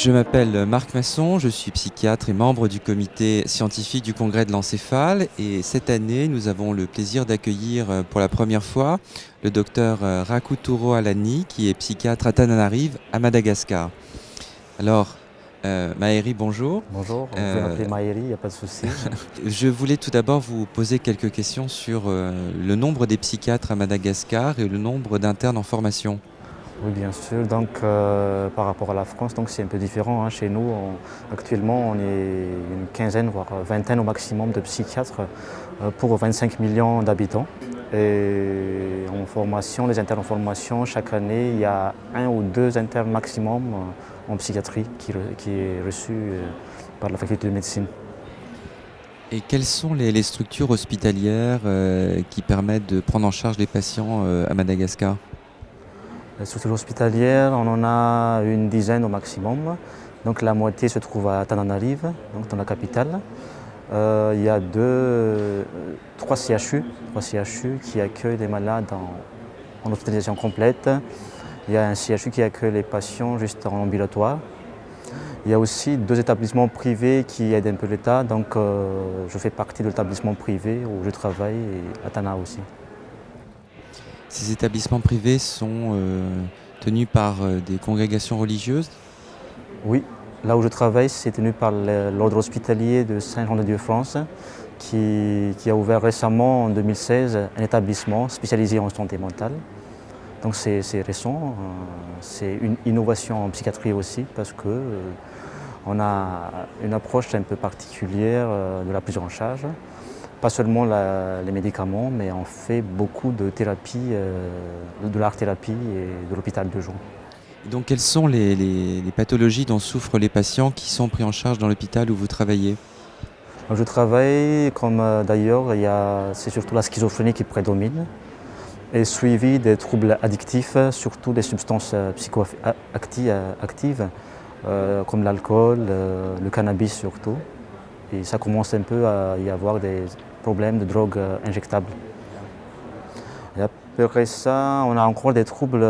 Je m'appelle Marc Masson, je suis psychiatre et membre du comité scientifique du Congrès de l'encéphale. Et cette année, nous avons le plaisir d'accueillir pour la première fois le docteur Rakuturo Alani, qui est psychiatre à Tananarive, à Madagascar. Alors, Maëri, bonjour. Bonjour, vous pouvez Euh, m'appeler Maëri, il n'y a pas de souci. je voulais tout d'abord vous poser quelques questions sur le nombre des psychiatres à Madagascar et le nombre d'internes en formation. Oui, bien sûr. Donc, par rapport à la France, donc c'est un peu différent, hein. Chez nous, actuellement, on est une quinzaine, voire vingtaine au maximum de psychiatres pour 25 millions d'habitants. Et en formation, les internes en formation, chaque année, il y a un ou deux internes maximum en psychiatrie qui est reçu par la faculté de médecine. Et quelles sont les structures hospitalières qui permettent de prendre en charge les patients à Madagascar? Les structures hospitalières, on en a une dizaine au maximum. Donc la moitié se trouve à Tananarive, donc dans la capitale. Il y a trois CHU qui accueillent les malades en hospitalisation complète. Il y a un CHU qui accueille les patients juste en ambulatoire. Il y a aussi deux établissements privés qui aident un peu l'État. Donc je fais partie de l'établissement privé où je travaille et à Tana aussi. Ces établissements privés sont tenus par des congrégations religieuses. Oui, là où je travaille, c'est tenu par l'ordre hospitalier de Saint-Jean-de-Dieu-France qui a ouvert récemment en 2016 un établissement spécialisé en santé mentale. Donc c'est récent, c'est une innovation en psychiatrie aussi parce que on a une approche un peu particulière de la prise en charge. Pas seulement les médicaments, mais on fait beaucoup de thérapie, de l'art-thérapie et de l'hôpital de jour. Et donc, quelles sont les pathologies dont souffrent les patients qui sont pris en charge dans l'hôpital où vous travaillez? Je travaille, comme d'ailleurs, c'est surtout la schizophrénie qui prédomine, et suivi des troubles addictifs, surtout des substances psychoactives, comme l'alcool, le cannabis surtout. Et ça commence un peu à y avoir des problèmes de drogue injectable. Et après ça, on a encore des troubles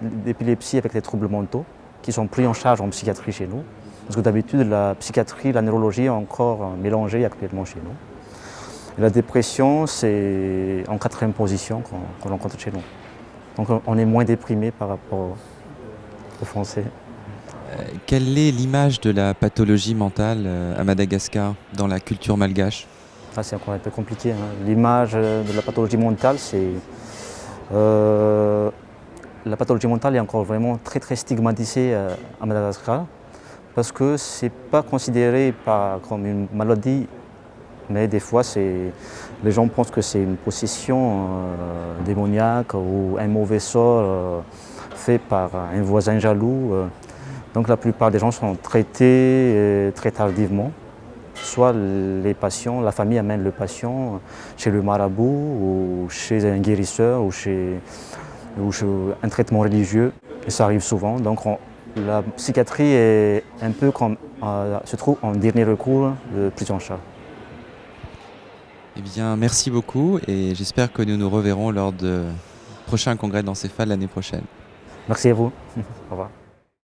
d'épilepsie avec des troubles mentaux qui sont pris en charge en psychiatrie chez nous. Parce que d'habitude, la psychiatrie, la neurologie est encore mélangée actuellement chez nous. Et la dépression, c'est en quatrième position qu'on rencontre chez nous. Donc on est moins déprimé par rapport aux Français. Quelle est l'image de la pathologie mentale à Madagascar dans la culture malgache? Ah, c'est encore un peu compliqué, hein. L'image de la pathologie mentale, euh, la pathologie mentale est encore vraiment très très stigmatisée à Madagascar parce que c'est pas considéré comme une maladie, mais des fois les gens pensent que c'est une possession démoniaque ou un mauvais sort fait par un voisin jaloux. Donc la plupart des gens sont traités très tardivement. Soit les patients, la famille amène le patient chez le marabout ou chez un guérisseur ou chez un traitement religieux. Et ça arrive souvent. Donc la psychiatrie est un peu se trouve en dernier recours de prise en charge. Eh bien, merci beaucoup et j'espère que nous nous reverrons lors du prochain congrès d'encéphale l'année prochaine. Merci à vous. Au revoir.